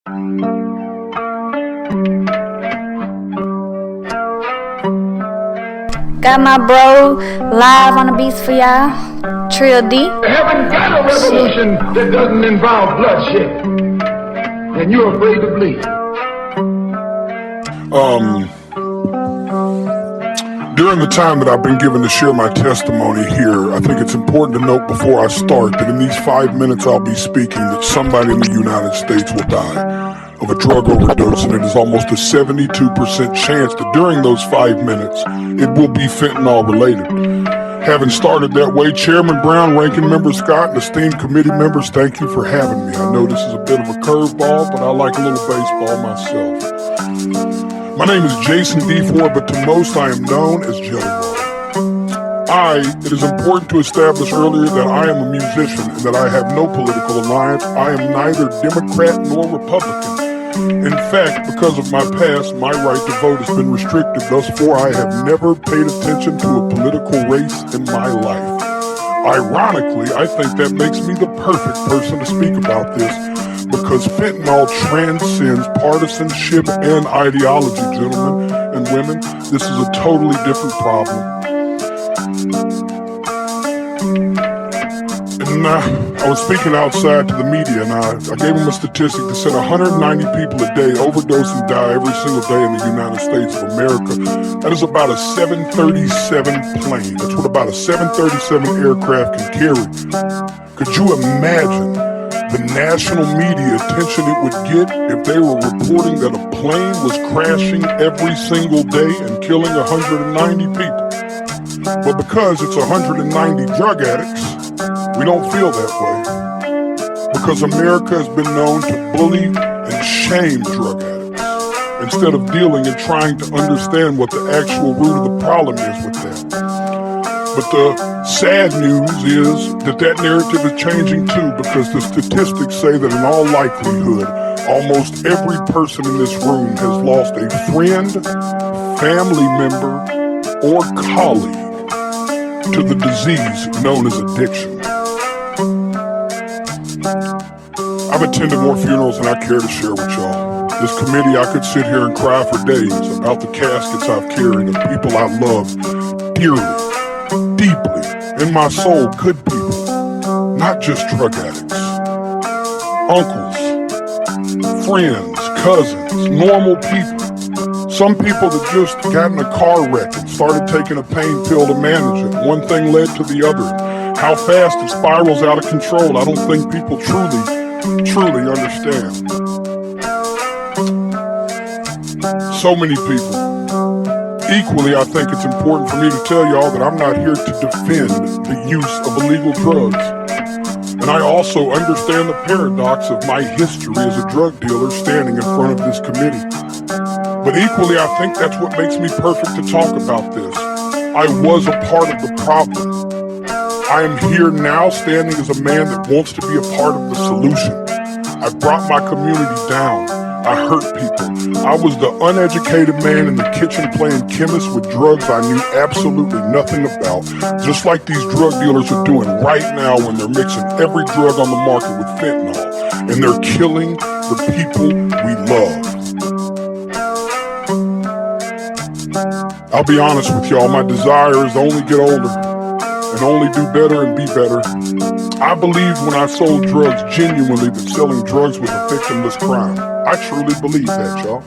Got my bro live on the beats for y'all. Trill D. Haven't got a revolution that doesn't involve bloodshed. And you're afraid to bleed. During the time that I've been given to share my testimony here, I think it's important to note before I start that in these 5 minutes I'll be speaking that somebody in the United States will die of a drug overdose, and it is almost a 72% chance that during those 5 minutes it will be fentanyl related. Having started that way, Chairman Brown, Ranking Member Scott, and esteemed committee members, thank you for having me. I know this is a bit of a curveball, but I like a little baseball myself. My name is Jason D. Ford, but to most I am known as Jelly Roll. It is important to establish earlier that I am a musician and that I have no political alliance. I am neither Democrat nor Republican. In fact, because of my past, my right to vote has been restricted. Thus far, I have never paid attention to a political race in my life. Ironically, I think that makes me the perfect person to speak about this, because fentanyl transcends partisanship and ideology, gentlemen and women. This is a totally different problem. And I was speaking outside to the media, and I gave them a statistic that said 190 people a day overdose and die every single day in the United States of America. That is about a 737 plane. That's what about a 737 aircraft can carry. Could you imagine the national media attention it would get if they were reporting that a plane was crashing every single day and killing 190 people? But because it's 190 drug addicts, we don't feel that way. Because America has been known to bully and shame drug addicts instead of dealing and trying to understand what the actual root of the problem is with that. But the sad news is that narrative is changing too, because the statistics say that in all likelihood, almost every person in this room has lost a friend, family member, or colleague to the disease known as addiction. I've attended more funerals than I care to share with y'all. This committee, I could sit here and cry for days about the caskets I've carried of people I loved dearly, deeply, in my soul, good people, not just drug addicts. Uncles, friends, cousins, normal people. Some people that just got in a car wreck and started taking a pain pill to manage it. One thing led to the other. How fast it spirals out of control, I don't think people truly understand. So many people. Equally, I think it's important for me to tell y'all that I'm not here to defend the use of illegal drugs. And I also understand the paradox of my history as a drug dealer standing in front of this committee. But equally, I think that's what makes me perfect to talk about this. I was a part of the problem. I am here now standing as a man that wants to be a part of the solution. I brought my community down. I hurt people. I was the uneducated man in the kitchen playing chemist with drugs I knew absolutely nothing about, just like these drug dealers are doing right now when they're mixing every drug on the market with fentanyl, and they're killing the people we love. I'll be honest with y'all, my desire is to only get older and only do better and be better. I believed when I sold drugs genuinely that selling drugs was a victimless crime. I truly believe that, y'all.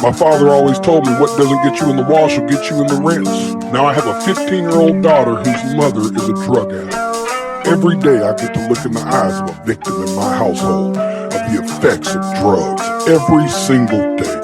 My father always told me what doesn't get you in the wash will get you in the rinse. Now I have a 15-year-old daughter whose mother is a drug addict. Every day I get to look in the eyes of a victim in my household of the effects of drugs. Every single day.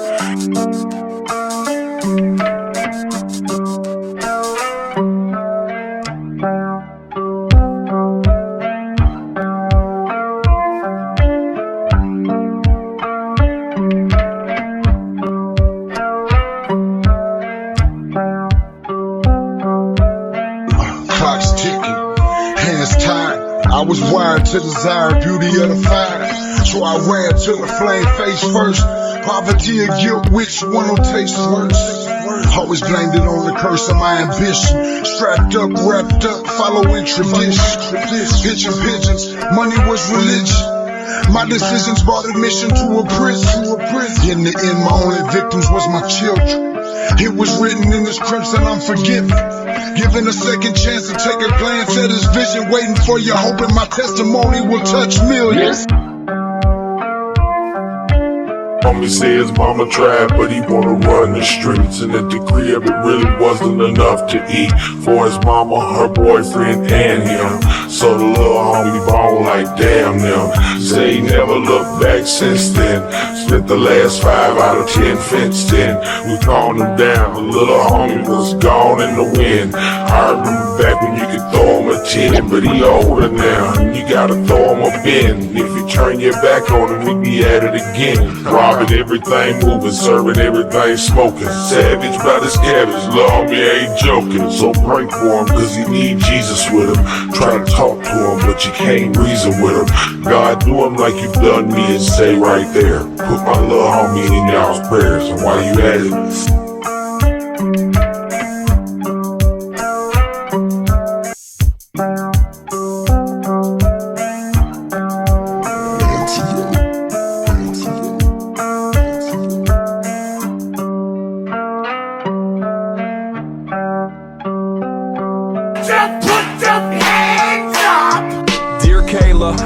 I was wired to desire beauty of the fire, so I ran to the flame face first. Poverty or guilt, which one will taste worse? Always blamed it on the curse of my ambition. Strapped up, wrapped up, following tradition. Pitching pigeons, money was religion. My decisions brought admission to a prison. In the end, my only victims was my children. It was written in this crimson, I'm forgiven. Given a second chance to take a glance at his vision, waiting for you, hoping my testimony will touch millions. Homie say his mama tried, but he wanna run the streets. And at the crib, it really wasn't enough to eat for his mama, her boyfriend, and him. So the little homie balled like damn them. Say he never looked back since then. Spent the last 5 out of 10 fenced in. We calmed him down, the little homie was gone in the wind. I remember back when you could throw him a 10, but he older now, and you gotta throw him a bin. If you turn your back on him, we be at it again. Robbing everything moving, serving everything smoking. Savage by this cabbage, love me ain't joking. So pray for him, cause he need Jesus with him. Try to talk to him, but you can't reason with him. God, do him like you've done me and say right there. Put my little homie in y'all's prayers, and while you at it,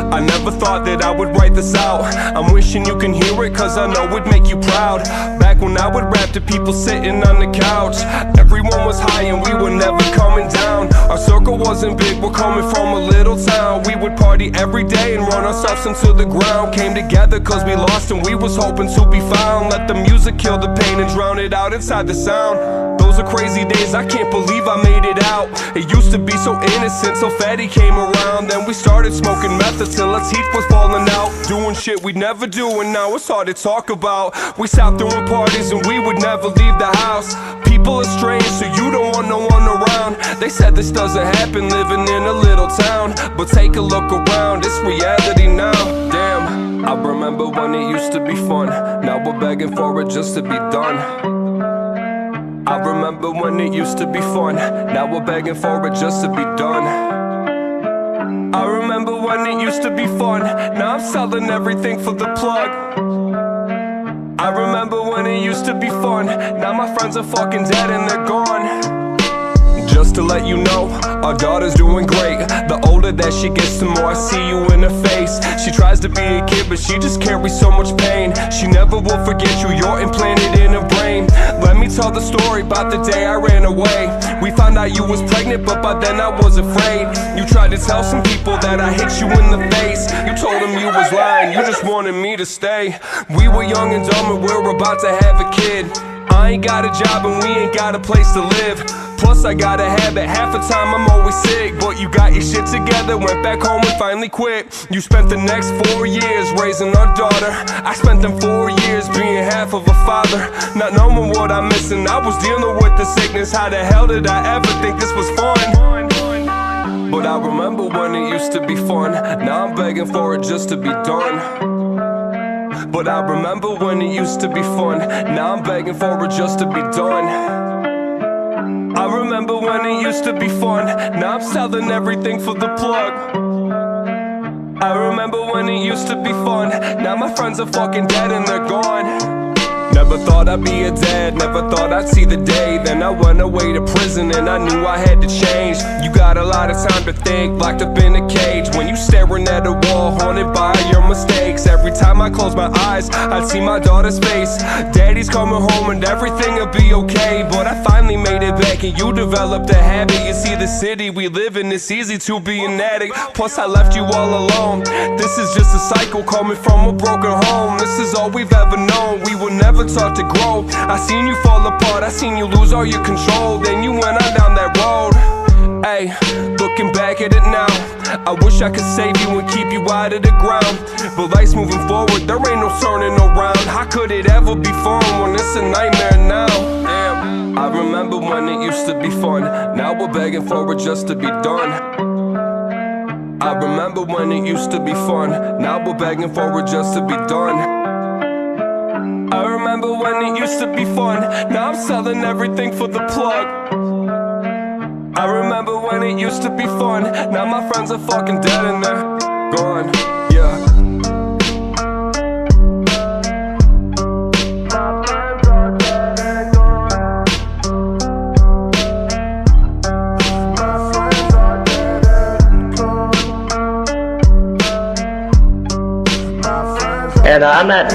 I never thought that I would write this out. I'm wishing you can hear it, cause I know it'd make you proud. Back when I would rap to people sitting on the couch, everyone was high and we were never coming down. Our circle wasn't big, we're coming from a little town. We would party every day and run ourselves into the ground. Came together cause we lost and we was hoping to be found. Let the music kill the pain and drown it out inside the sound. Those are crazy days, I can't believe I made it out. It used to be so innocent till Fatty came around. Then we started smoking meth until our teeth was falling out. Doing shit we'd never do and now it's hard to talk about. We stopped throwing parties and we would never leave the house. People are strange so you don't want no one around. They said this doesn't happen living in a little town, but take a look around, it's reality now. Damn, I remember when it used to be fun. Now we're begging for it just to be done. I remember when it used to be fun. Now we're begging for it just to be done. I remember when it used to be fun. Now I'm selling everything for the plug. I remember when it used to be fun. Now my friends are fucking dead and they're gone. Just to let you know, our daughter's doing great. The older that she gets, the more I see you in her face. She tries to be a kid, but she just carries so much pain. She never will forget you, you're implanted in her brain. Let me tell the story about the day I ran away. We found out you was pregnant, but by then I was afraid. You tried to tell some people that I hit you in the face. You told them you was lying, you just wanted me to stay. We were young and dumb and we're about to have a kid. I ain't got a job and we ain't got a place to live. Plus I got a habit, half the time I'm always sick. But you got your shit together, went back home and finally quit. You spent the next 4 years raising our daughter. I spent them 4 years being half of a father. Not knowing what I'm missing, I was dealing with the sickness. How the hell did I ever think this was fun? But I remember when it used to be fun. Now I'm begging for it just to be done. But I remember when it used to be fun. Now I'm begging for it just to be done. I remember when it used to be fun. Now I'm selling everything for the plug. I remember when it used to be fun. Now my friends are fucking dead and they're gone. Never thought I'd be a dad, never thought I'd see the day. Then I went away to prison and I knew I had to change. You got a lot of time to think, locked up in a cage. When you staring at a wall, haunted by your mistakes. Every time I close my eyes, I'd see my daughter's face. Daddy's coming home and everything'll be okay. But I finally made it back and you developed a habit. You see the city we live in, it's easy to be an addict. Plus I left you all alone. This is just a cycle coming from a broken home. This is all we've ever known, we will never taught to grow. I seen you fall apart, I seen you lose all your control. Then you went on down that road. Ay, looking back at it now, I wish I could save you and keep you out of the ground. But life's moving forward, there ain't no turning around. How could it ever be fun when it's a nightmare now? Damn, I remember when it used to be fun. Now we're begging for it just to be done. I remember when it used to be fun. Now we're begging for it just to be done. I remember when it used to be fun. Now I'm selling everything for the plug. I remember when it used to be fun. Now my friends are fucking dead and they're gone. Yeah. And I'm not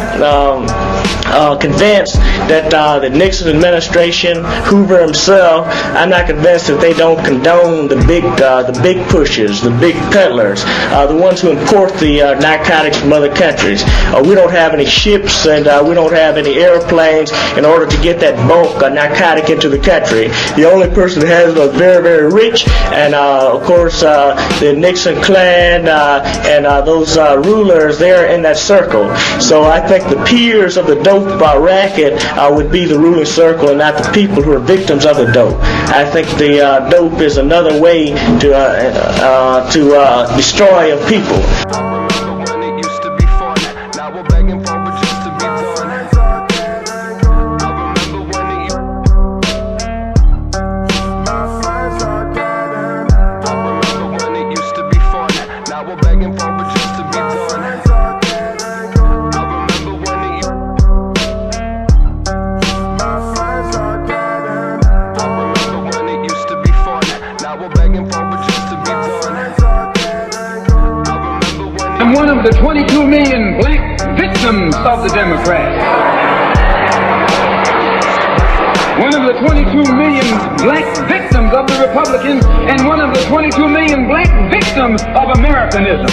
convinced that the Nixon administration, Hoover himself, I'm not convinced that they don't condone the big pushers, the big peddlers, the ones who import the narcotics from other countries. We don't have any ships and we don't have any airplanes in order to get that bulk narcotic into the country. The only person that has it is very, very rich, and of course the Nixon clan and those rulers, they're in that circle. So I think the peers of the dope racket would be the ruling circle and not the people who are victims of the dope. I think the dope is another way to destroy a people. I'm one of the 22 million black victims of the Democrats. One of the 22 million black victims of the Republicans, and one of the 22 million black victims of Americanism.